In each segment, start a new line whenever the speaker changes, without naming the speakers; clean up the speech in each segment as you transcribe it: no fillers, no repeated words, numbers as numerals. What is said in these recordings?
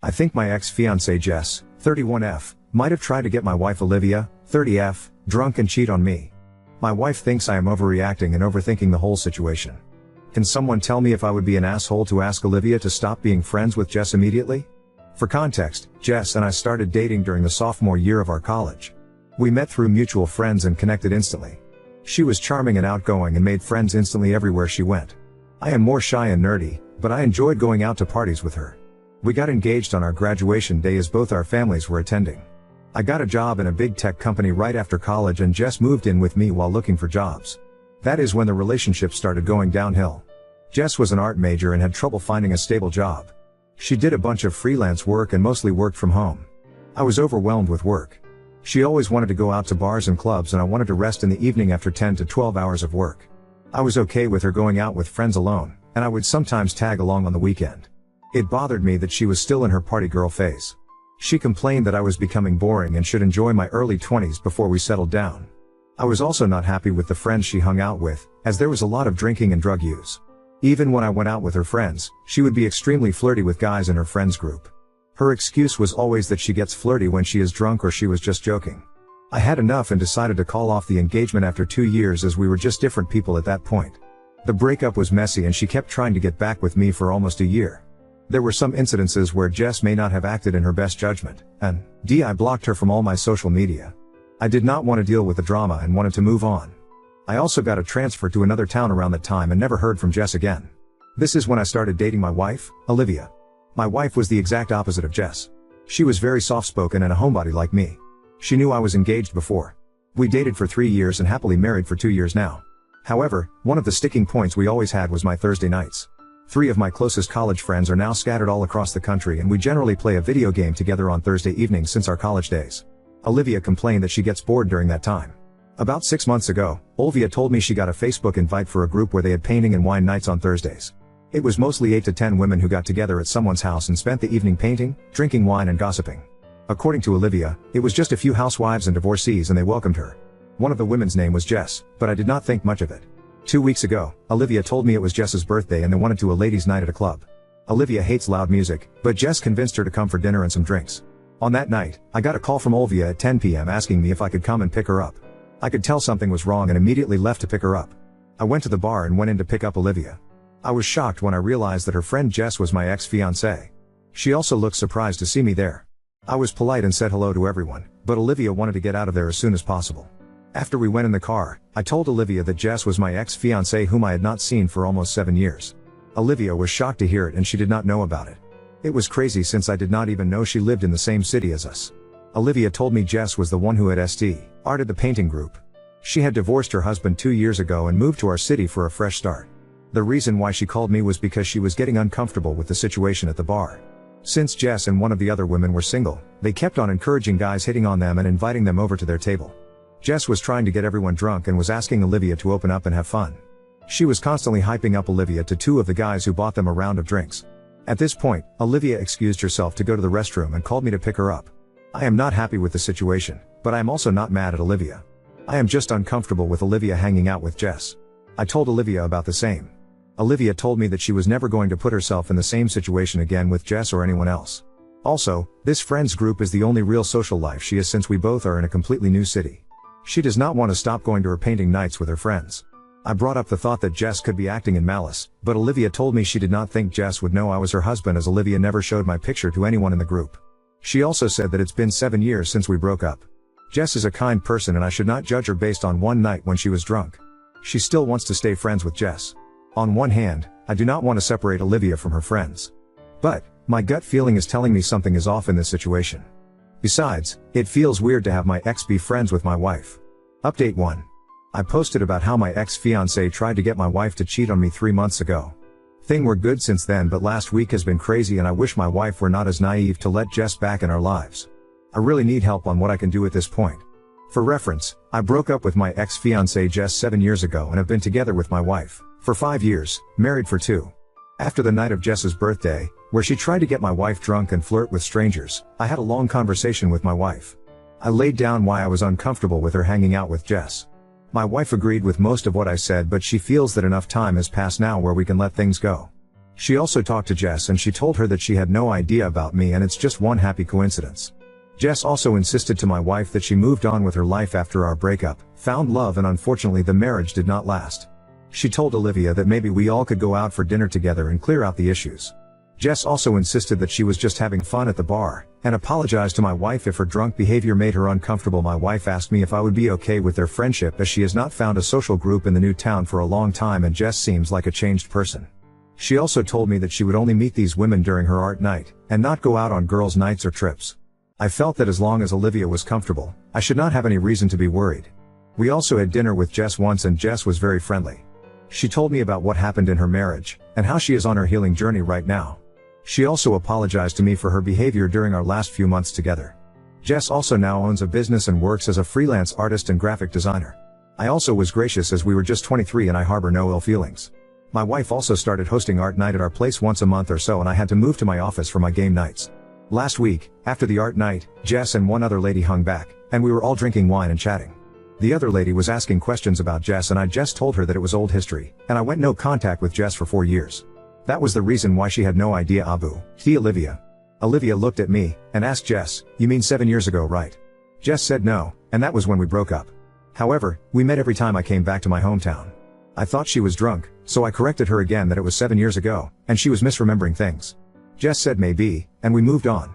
I think my ex-fiancée Jess, 31F, might have tried to get my wife Olivia, 30F, drunk and cheat on me. My wife thinks I am overreacting and overthinking the whole situation. Can someone tell me if I would be an asshole to ask Olivia to stop being friends with Jess immediately? For context, Jess and I started dating during the sophomore year of our college. We met through mutual friends and connected instantly. She was charming and outgoing and made friends instantly everywhere she went. I am more shy and nerdy, but I enjoyed going out to parties with her. We got engaged on our graduation day as both our families were attending. I got a job in a big tech company right after college and Jess moved in with me while looking for jobs. That is when the relationship started going downhill. Jess was an art major and had trouble finding a stable job. She did a bunch of freelance work and mostly worked from home. I was overwhelmed with work. She always wanted to go out to bars and clubs and I wanted to rest in the evening after 10 to 12 hours of work. I was okay with her going out with friends alone, and I would sometimes tag along on the weekend. It bothered me that she was still in her party girl phase. She complained that I was becoming boring and should enjoy my early 20s before we settled down. I was also not happy with the friends she hung out with, as there was a lot of drinking and drug use. Even when I went out with her friends, she would be extremely flirty with guys in her friends group. Her excuse was always that she gets flirty when she is drunk or she was just joking. I had enough and decided to call off the engagement after 2 years as we were just different people at that point. The breakup was messy and she kept trying to get back with me for almost a year. There were some incidences where Jess may not have acted in her best judgment, and I blocked her from all my social media. I did not want to deal with the drama and wanted to move on. I also got a transfer to another town around that time and never heard from Jess again. This is when I started dating my wife, Olivia. My wife was the exact opposite of Jess. She was very soft-spoken and a homebody like me. She knew I was engaged before. We dated for 3 years and happily married for 2 years now. However, one of the sticking points we always had was my Thursday nights. 3 of my closest college friends are now scattered all across the country and we generally play a video game together on Thursday evenings since our college days. Olivia complained that she gets bored during that time. About 6 months ago, Olivia told me she got a Facebook invite for a group where they had painting and wine nights on Thursdays. It was mostly 8 to 10 women who got together at someone's house and spent the evening painting, drinking wine and gossiping. According to Olivia, it was just a few housewives and divorcees and they welcomed her. One of the women's name was Jess, but I did not think much of it. 2 weeks ago, Olivia told me it was Jess's birthday and they wanted to a ladies' night at a club. Olivia hates loud music, but Jess convinced her to come for dinner and some drinks. On that night, I got a call from Olivia at 10 p.m. asking me if I could come and pick her up. I could tell something was wrong and immediately left to pick her up. I went to the bar and went in to pick up Olivia. I was shocked when I realized that her friend Jess was my ex-fiancée. She also looked surprised to see me there. I was polite and said hello to everyone, but Olivia wanted to get out of there as soon as possible. After we went in the car, I told Olivia that Jess was my ex-fiancée whom I had not seen for almost 7 years. Olivia was shocked to hear it and she did not know about it. It was crazy since I did not even know she lived in the same city as us. Olivia told me Jess was the one who had started the painting group. She had divorced her husband 2 years ago and moved to our city for a fresh start. The reason why she called me was because she was getting uncomfortable with the situation at the bar. Since Jess and one of the other women were single, they kept on encouraging guys hitting on them and inviting them over to their table. Jess was trying to get everyone drunk and was asking Olivia to open up and have fun. She was constantly hyping up Olivia to 2 of the guys who bought them a round of drinks. At this point, Olivia excused herself to go to the restroom and called me to pick her up. I am not happy with the situation, but I am also not mad at Olivia. I am just uncomfortable with Olivia hanging out with Jess. I told Olivia about the same. Olivia told me that she was never going to put herself in the same situation again with Jess or anyone else. Also, this friends group is the only real social life she has since we both are in a completely new city. She does not want to stop going to her painting nights with her friends. I brought up the thought that Jess could be acting in malice, but Olivia told me she did not think Jess would know I was her husband as Olivia never showed my picture to anyone in the group. She also said that it's been 7 years since we broke up. Jess is a kind person and I should not judge her based on one night when she was drunk. She still wants to stay friends with Jess. On one hand, I do not want to separate Olivia from her friends. But, my gut feeling is telling me something is off in this situation. Besides, it feels weird to have my ex be friends with my wife. Update 1. I posted about how my ex-fiancée tried to get my wife to cheat on me 3 months ago. Things were good since then, but last week has been crazy and I wish my wife were not as naive to let Jess back in our lives. I really need help on what I can do at this point. For reference, I broke up with my ex-fiancée Jess 7 years ago and have been together with my wife for 5 years, married for 2. After the night of Jess's birthday, where she tried to get my wife drunk and flirt with strangers, I had a long conversation with my wife. I laid down why I was uncomfortable with her hanging out with Jess. My wife agreed with most of what I said, but she feels that enough time has passed now where we can let things go. She also talked to Jess and she told her that she had no idea about me and it's just one happy coincidence. Jess also insisted to my wife that she moved on with her life after our breakup, found love, and unfortunately the marriage did not last. She told Olivia that maybe we all could go out for dinner together and clear out the issues. Jess also insisted that she was just having fun at the bar, and apologized to my wife if her drunk behavior made her uncomfortable. My wife asked me if I would be okay with their friendship as she has not found a social group in the new town for a long time and Jess seems like a changed person. She also told me that she would only meet these women during her art night, and not go out on girls' nights or trips. I felt that as long as Olivia was comfortable, I should not have any reason to be worried. We also had dinner with Jess once and Jess was very friendly. She told me about what happened in her marriage, and how she is on her healing journey right now. She also apologized to me for her behavior during our last few months together. Jess also now owns a business and works as a freelance artist and graphic designer. I also was gracious as we were just 23 and I harbor no ill feelings. My wife also started hosting art night at our place once a month or so and I had to move to my office for my game nights. Last week, after the art night, Jess and one other lady hung back, and we were all drinking wine and chatting. The other lady was asking questions about Jess and I just told her that it was old history, and I went no contact with Jess for 4 years. That was the reason why she had no idea. Olivia. Olivia looked at me, and asked Jess, "You mean 7 years ago, right?" Jess said no, and that was when we broke up. However, we met every time I came back to my hometown. I thought she was drunk, so I corrected her again that it was 7 years ago, and she was misremembering things. Jess said maybe, and we moved on.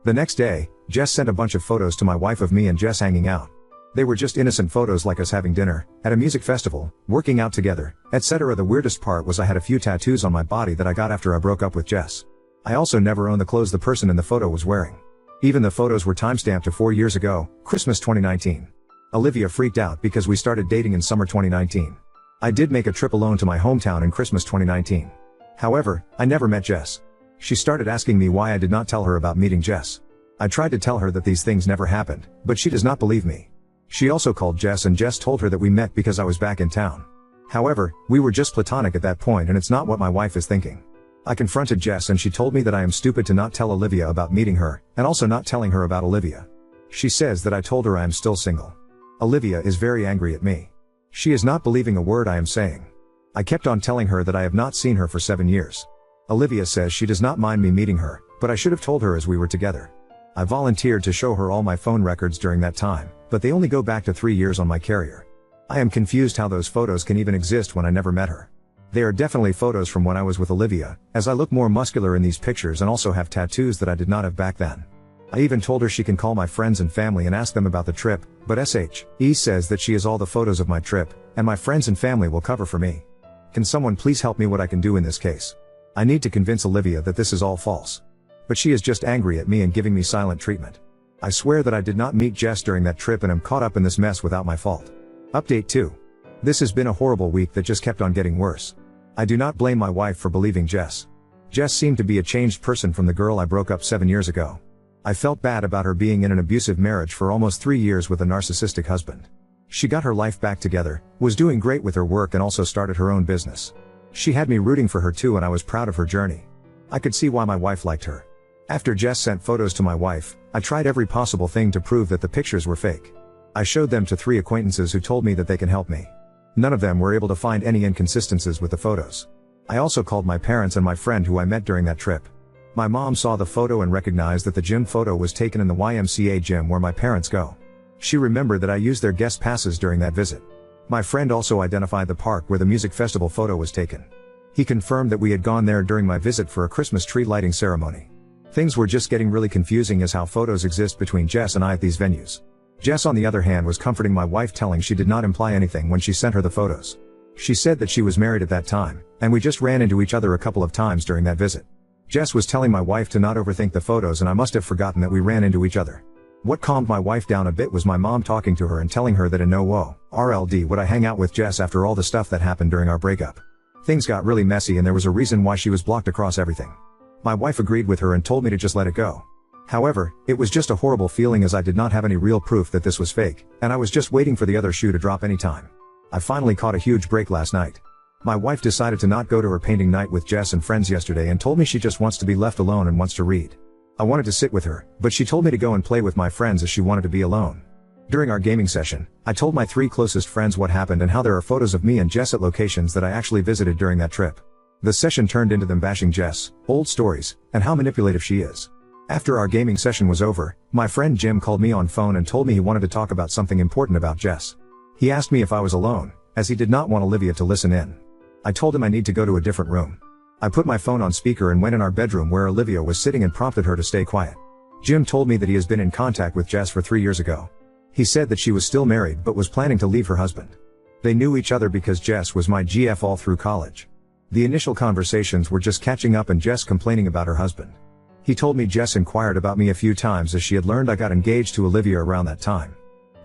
The next day, Jess sent a bunch of photos to my wife of me and Jess hanging out. They were just innocent photos like us having dinner, at a music festival, working out together, etc. The weirdest part was I had a few tattoos on my body that I got after I broke up with Jess. I also never owned the clothes the person in the photo was wearing. Even the photos were timestamped to 4 years ago, Christmas 2019. Olivia freaked out because we started dating in summer 2019. I did make a trip alone to my hometown in Christmas 2019. However, I never met Jess. She started asking me why I did not tell her about meeting Jess. I tried to tell her that these things never happened, but she does not believe me. She also called Jess and Jess told her that we met because I was back in town. However, we were just platonic at that point and it's not what my wife is thinking. I confronted Jess and she told me that I am stupid to not tell Olivia about meeting her, and also not telling her about Olivia. She says that I told her I am still single. Olivia is very angry at me. She is not believing a word I am saying. I kept on telling her that I have not seen her for 7 years. Olivia says she does not mind me meeting her, but I should have told her as we were together. I volunteered to show her all my phone records during that time, but they only go back to 3 years on my carrier. I am confused how those photos can even exist when I never met her. They are definitely photos from when I was with Olivia, as I look more muscular in these pictures and also have tattoos that I did not have back then. I even told her she can call my friends and family and ask them about the trip, but SHE says that she has all the photos of my trip, and my friends and family will cover for me. Can someone please help me what I can do in this case? I need to convince Olivia that this is all false. But she is just angry at me and giving me silent treatment. I swear that I did not meet Jess during that trip and am caught up in this mess without my fault. Update 2. This has been a horrible week that just kept on getting worse. I do not blame my wife for believing Jess. Jess seemed to be a changed person from the girl I broke up 7 years ago. I felt bad about her being in an abusive marriage for almost 3 years with a narcissistic husband. She got her life back together, was doing great with her work and also started her own business. She had me rooting for her too and I was proud of her journey. I could see why my wife liked her. After Jess sent photos to my wife, I tried every possible thing to prove that the pictures were fake. I showed them to 3 acquaintances who told me that they can help me. None of them were able to find any inconsistencies with the photos. I also called my parents and my friend who I met during that trip. My mom saw the photo and recognized that the gym photo was taken in the YMCA gym where my parents go. She remembered that I used their guest passes during that visit. My friend also identified the park where the music festival photo was taken. He confirmed that we had gone there during my visit for a Christmas tree lighting ceremony. Things were just getting really confusing as how photos exist between Jess and I at these venues. Jess on the other hand was comforting my wife, telling she did not imply anything when she sent her the photos. She said that she was married at that time, and we just ran into each other a couple of times during that visit. Jess was telling my wife to not overthink the photos and I must have forgotten that we ran into each other. What calmed my wife down a bit was my mom talking to her and telling her that in no RLD would I hang out with Jess after all the stuff that happened during our breakup. Things got really messy and there was a reason why she was blocked across everything. My wife agreed with her and told me to just let it go. However, it was just a horrible feeling as I did not have any real proof that this was fake, and I was just waiting for the other shoe to drop any time. I finally caught a huge break last night. My wife decided to not go to her painting night with Jess and friends yesterday and told me she just wants to be left alone and wants to read. I wanted to sit with her, but she told me to go and play with my friends as she wanted to be alone. During our gaming session, I told my 3 closest friends what happened and how there are photos of me and Jess at locations that I actually visited during that trip. The session turned into them bashing Jess, old stories, and how manipulative she is. After our gaming session was over, my friend Jim called me on phone and told me he wanted to talk about something important about Jess. He asked me if I was alone, as he did not want Olivia to listen in. I told him I need to go to a different room. I put my phone on speaker and went in our bedroom where Olivia was sitting and prompted her to stay quiet. Jim told me that he has been in contact with Jess for 3 years ago. He said that she was still married but was planning to leave her husband. They knew each other because Jess was my GF all through college. The initial conversations were just catching up and Jess complaining about her husband. He told me Jess inquired about me a few times as she had learned I got engaged to Olivia around that time.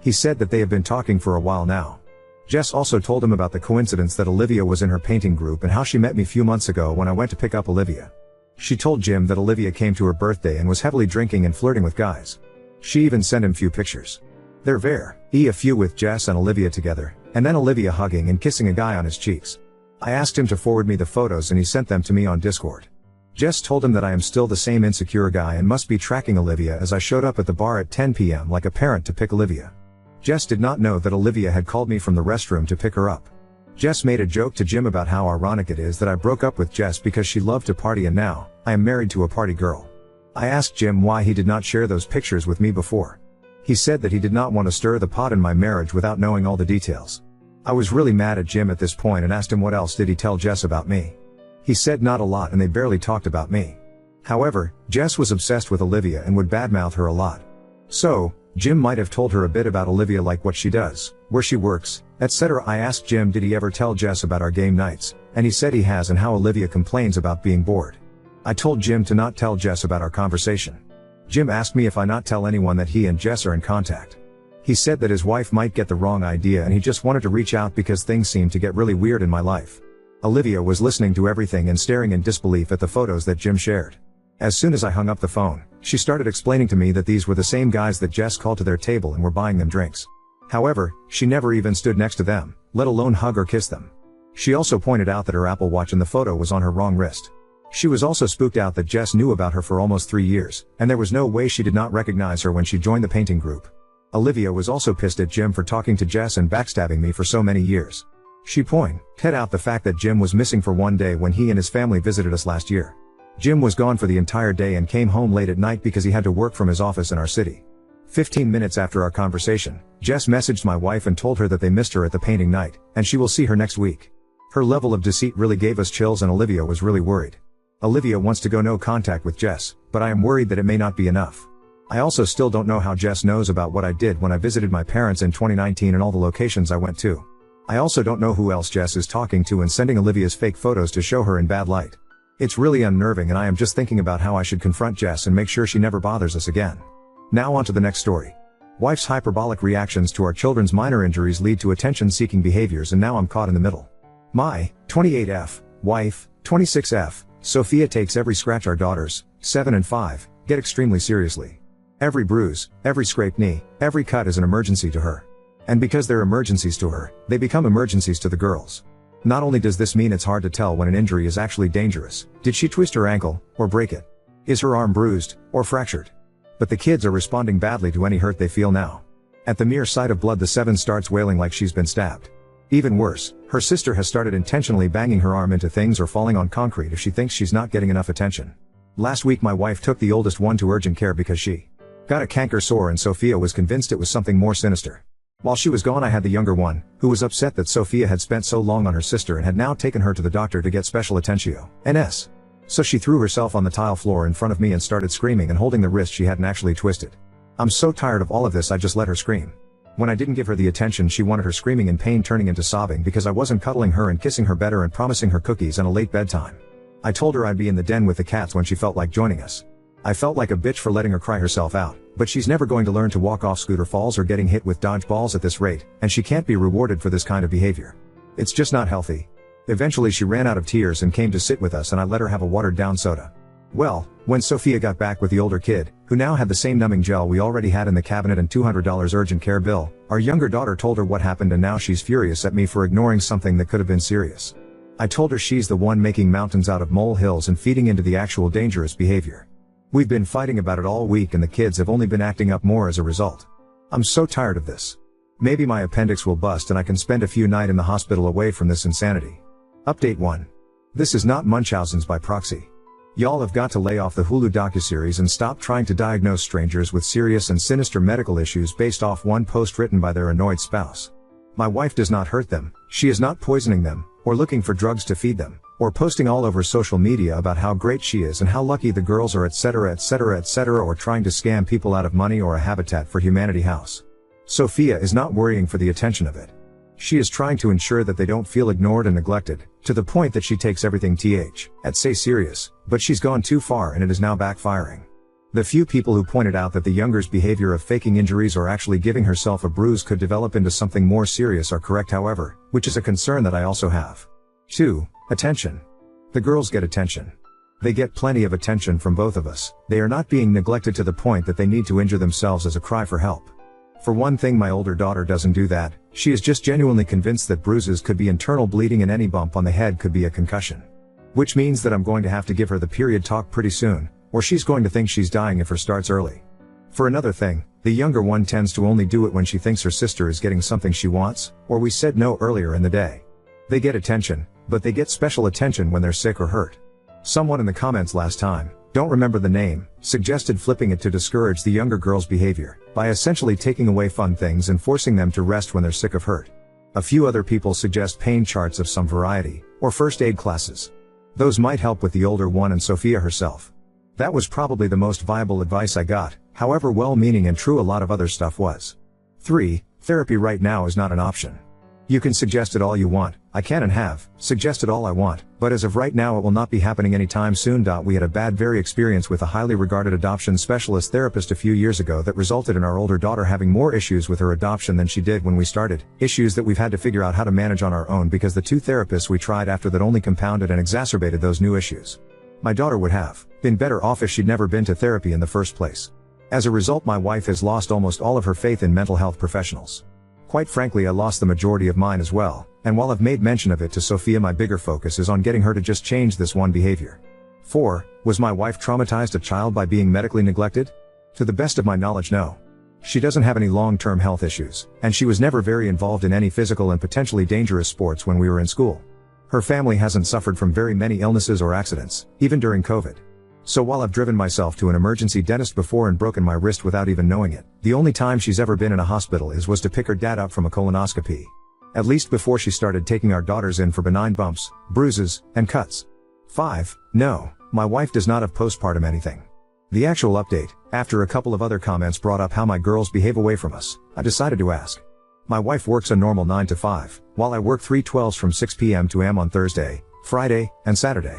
He said that they have been talking for a while now. Jess also told him about the coincidence that Olivia was in her painting group and how she met me a few months ago when I went to pick up Olivia. She told Jim that Olivia came to her birthday and was heavily drinking and flirting with guys. She even sent him few pictures. They're a few with Jess and Olivia together, and then Olivia hugging and kissing a guy on his cheeks. I asked him to forward me the photos and he sent them to me on Discord. Jess told him that I am still the same insecure guy and must be tracking Olivia as I showed up at the bar at 10 p.m. like a parent to pick Olivia. Jess did not know that Olivia had called me from the restroom to pick her up. Jess made a joke to Jim about how ironic it is that I broke up with Jess because she loved to party and now, I am married to a party girl. I asked Jim why he did not share those pictures with me before. He said that he did not want to stir the pot in my marriage without knowing all the details. I was really mad at Jim at this point and asked him what else did he tell Jess about me. He said not a lot and they barely talked about me. However, Jess was obsessed with Olivia and would badmouth her a lot. So, Jim might have told her a bit about Olivia like what she does, where she works, etc. I asked Jim did he ever tell Jess about our game nights, and he said he has and how Olivia complains about being bored. I told Jim to not tell Jess about our conversation. Jim asked me if I not tell anyone that he and Jess are in contact. He said that his wife might get the wrong idea and he just wanted to reach out because things seemed to get really weird in my life. Olivia was listening to everything and staring in disbelief at the photos that Jim shared. As soon as I hung up the phone, she started explaining to me that these were the same guys that Jess called to their table and were buying them drinks. However, she never even stood next to them, let alone hug or kiss them. She also pointed out that her Apple Watch in the photo was on her wrong wrist. She was also spooked out that Jess knew about her for almost 3 years, and there was no way she did not recognize her when she joined the painting group. Olivia was also pissed at Jim for talking to Jess and backstabbing me for so many years. She pointed out the fact that Jim was missing for one day when he and his family visited us last year. Jim was gone for the entire day and came home late at night because he had to work from his office in our city. 15 minutes after our conversation, Jess messaged my wife and told her that they missed her at the painting night, and she will see her next week. Her level of deceit really gave us chills and Olivia was really worried. Olivia wants to go no contact with Jess, but I am worried that it may not be enough. I also still don't know how Jess knows about what I did when I visited my parents in 2019 and all the locations I went to. I also don't know who else Jess is talking to and sending Olivia's fake photos to show her in bad light. It's really unnerving and I am just thinking about how I should confront Jess and make sure she never bothers us again. Now on to the next story. Wife's hyperbolic reactions to our children's minor injuries lead to attention-seeking behaviors and now I'm caught in the middle. My 28F, wife, 26F, Sophia takes every scratch our daughters, 7 and 5, get extremely seriously. Every bruise, every scraped knee, every cut is an emergency to her. And because they're emergencies to her, they become emergencies to the girls. Not only does this mean it's hard to tell when an injury is actually dangerous, did she twist her ankle, or break it? Is her arm bruised, or fractured? But the kids are responding badly to any hurt they feel now. At the mere sight of blood the 7 starts wailing like she's been stabbed. Even worse, her sister has started intentionally banging her arm into things or falling on concrete if she thinks she's not getting enough attention. Last week my wife took the oldest one to urgent care because she got a canker sore and Sophia was convinced it was something more sinister. While she was gone I had the younger one, who was upset that Sophia had spent so long on her sister and had now taken her to the doctor to get special attention. NS. So she threw herself on the tile floor in front of me and started screaming and holding the wrist she hadn't actually twisted. I'm so tired of all of this I just let her scream. When I didn't give her the attention she wanted, her screaming in pain turning into sobbing because I wasn't cuddling her and kissing her better and promising her cookies and a late bedtime. I told her I'd be in the den with the cats when she felt like joining us. I felt like a bitch for letting her cry herself out, but she's never going to learn to walk off scooter falls or getting hit with dodgeballs at this rate, and she can't be rewarded for this kind of behavior. It's just not healthy. Eventually she ran out of tears and came to sit with us and I let her have a watered down soda. Well, when Sophia got back with the older kid, who now had the same numbing gel we already had in the cabinet and $200 urgent care bill, our younger daughter told her what happened and now she's furious at me for ignoring something that could have been serious. I told her she's the one making mountains out of molehills and feeding into the actual dangerous behavior. We've been fighting about it all week and the kids have only been acting up more as a result. I'm so tired of this. Maybe my appendix will bust and I can spend a few nights in the hospital away from this insanity. Update 1. This is not Munchausen's by proxy. Y'all have got to lay off the Hulu docuseries and stop trying to diagnose strangers with serious and sinister medical issues based off one post written by their annoyed spouse. My wife does not hurt them, she is not poisoning them, or looking for drugs to feed them, or posting all over social media about how great she is and how lucky the girls are, etc., etc., etc., or trying to scam people out of money or a Habitat for Humanity house. Sophia is not worrying for the attention of it. She is trying to ensure that they don't feel ignored and neglected, to the point that she takes everything serious, but she's gone too far and it is now backfiring. The few people who pointed out that the younger's behavior of faking injuries or actually giving herself a bruise could develop into something more serious are correct, however, which is a concern that I also have. 2. Attention. The girls get attention. They get plenty of attention from both of us. They are not being neglected to the point that they need to injure themselves as a cry for help. For one thing, my older daughter doesn't do that. She is just genuinely convinced that bruises could be internal bleeding and any bump on the head could be a concussion. Which means that I'm going to have to give her the period talk pretty soon, or she's going to think she's dying if her starts early. For another thing, the younger one tends to only do it when she thinks her sister is getting something she wants, or we said no earlier in the day. They get attention, but they get special attention when they're sick or hurt. Someone in the comments last time, don't remember the name, suggested flipping it to discourage the younger girl's behavior, by essentially taking away fun things and forcing them to rest when they're sick or hurt. A few other people suggest pain charts of some variety, or first aid classes. Those might help with the older one and Sophia herself. That was probably the most viable advice I got, however well-meaning and true a lot of other stuff was. 3. Therapy right now is not an option. You can suggest it all you want, I can and have suggested all I want, but as of right now it will not be happening anytime soon. We had a very experience with a highly regarded adoption specialist therapist a few years ago that resulted in our older daughter having more issues with her adoption than she did when we started, issues that we've had to figure out how to manage on our own because the 2 therapists we tried after that only compounded and exacerbated those new issues. My daughter would have been better off if she'd never been to therapy in the first place. As a result, my wife has lost almost all of her faith in mental health professionals. Quite frankly, I lost the majority of mine as well, and while I've made mention of it to Sophia, my bigger focus is on getting her to just change this one behavior. 4. Was my wife traumatized a child by being medically neglected? To the best of my knowledge, no. She doesn't have any long-term health issues, and she was never very involved in any physical and potentially dangerous sports when we were in school. Her family hasn't suffered from very many illnesses or accidents, even during COVID. So while I've driven myself to an emergency dentist before and broken my wrist without even knowing it, the only time she's ever been in a hospital was to pick her dad up from a colonoscopy. At least before she started taking our daughters in for benign bumps, bruises, and cuts. 5. No, my wife does not have postpartum anything. The actual update, after a couple of other comments brought up how my girls behave away from us, I decided to ask. My wife works a normal 9 to 5, while I work 3/12s from 6 p.m. to am on Thursday, Friday, and Saturday.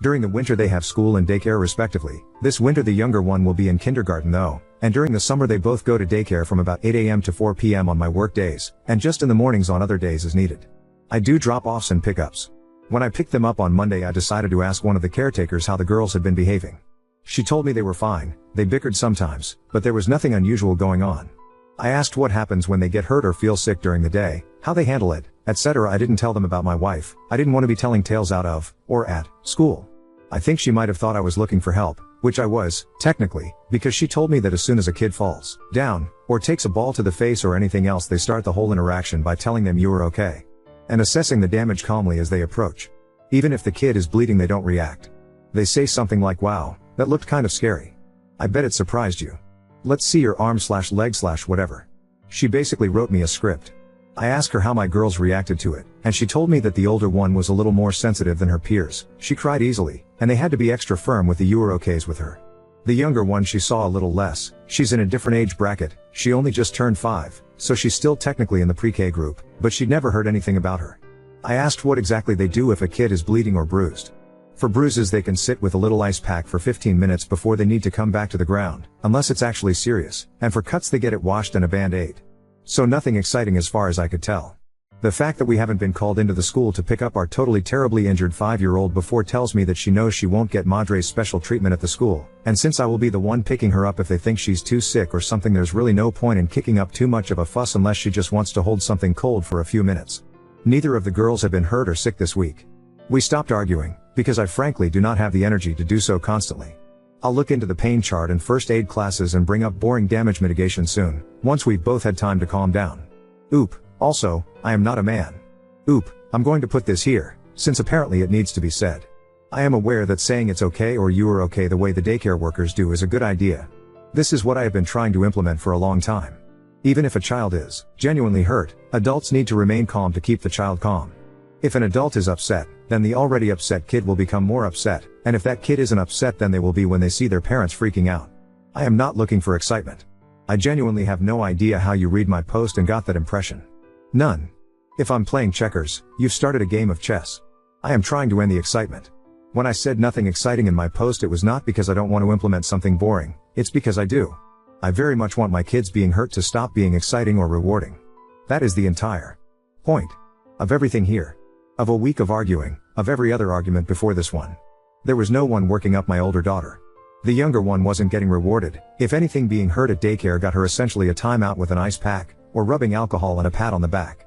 During the winter they have school and daycare respectively. This winter the younger one will be in kindergarten though, and during the summer they both go to daycare from about 8 a.m. to 4 p.m. on my work days, and just in the mornings on other days as needed. I do drop-offs and pickups. When I picked them up on Monday, I decided to ask one of the caretakers how the girls had been behaving. She told me they were fine, they bickered sometimes, but there was nothing unusual going on. I asked what happens when they get hurt or feel sick during the day, how they handle it, etc. I didn't tell them about my wife. I didn't want to be telling tales out of, or at, school. I think she might have thought I was looking for help, which I was, technically, because she told me that as soon as a kid falls down, or takes a ball to the face or anything else, they start the whole interaction by telling them you are okay, and assessing the damage calmly as they approach. Even if the kid is bleeding they don't react. They say something like, "Wow, that looked kind of scary. I bet it surprised you. Let's see your arm/leg/whatever." She basically wrote me a script. I asked her how my girls reacted to it, and she told me that the older one was a little more sensitive than her peers. She cried easily, and they had to be extra firm with the "you are okays" with her. The younger one she saw a little less. She's in a different age bracket, she only just turned 5, so she's still technically in the pre-K group, but she'd never heard anything about her. I asked what exactly they do if a kid is bleeding or bruised. For bruises they can sit with a little ice pack for 15 minutes before they need to come back to the ground, unless it's actually serious, and for cuts they get it washed and a band-aid. So nothing exciting as far as I could tell. The fact that we haven't been called into the school to pick up our totally terribly injured 5-year-old before tells me that she knows she won't get Madre's special treatment at the school, and since I will be the one picking her up if they think she's too sick or something, there's really no point in kicking up too much of a fuss unless she just wants to hold something cold for a few minutes. Neither of the girls have been hurt or sick this week. We stopped arguing, because I frankly do not have the energy to do so constantly. I'll look into the pain chart and first aid classes and bring up boring damage mitigation soon, once we've both had time to calm down. Also, I am not a man. I'm going to put this here. since apparently it needs to be said. I am aware that saying it's okay or you are okay the way the daycare workers do is a good idea. This is what I have been trying to implement for a long time. Even if a child is genuinely hurt, adults need to remain calm to keep the child calm. If an adult is upset, then the already upset kid will become more upset, and if that kid isn't upset, then they will be when they see their parents freaking out. I am not looking for excitement. I genuinely have no idea how you read my post and got that impression. None. If I'm playing checkers, you've started a game of chess. I am trying to end the excitement. When I said nothing exciting in my post, it was not because I don't want to implement something boring, it's because I do. I very much want my kids being hurt to stop being exciting or rewarding. That is the entire point of everything here. Of a week of arguing, of every other argument before this one. There was no one working up my older daughter. The younger one wasn't getting rewarded. If anything, being hurt at daycare got her essentially a timeout with an ice pack, or rubbing alcohol and a pat on the back.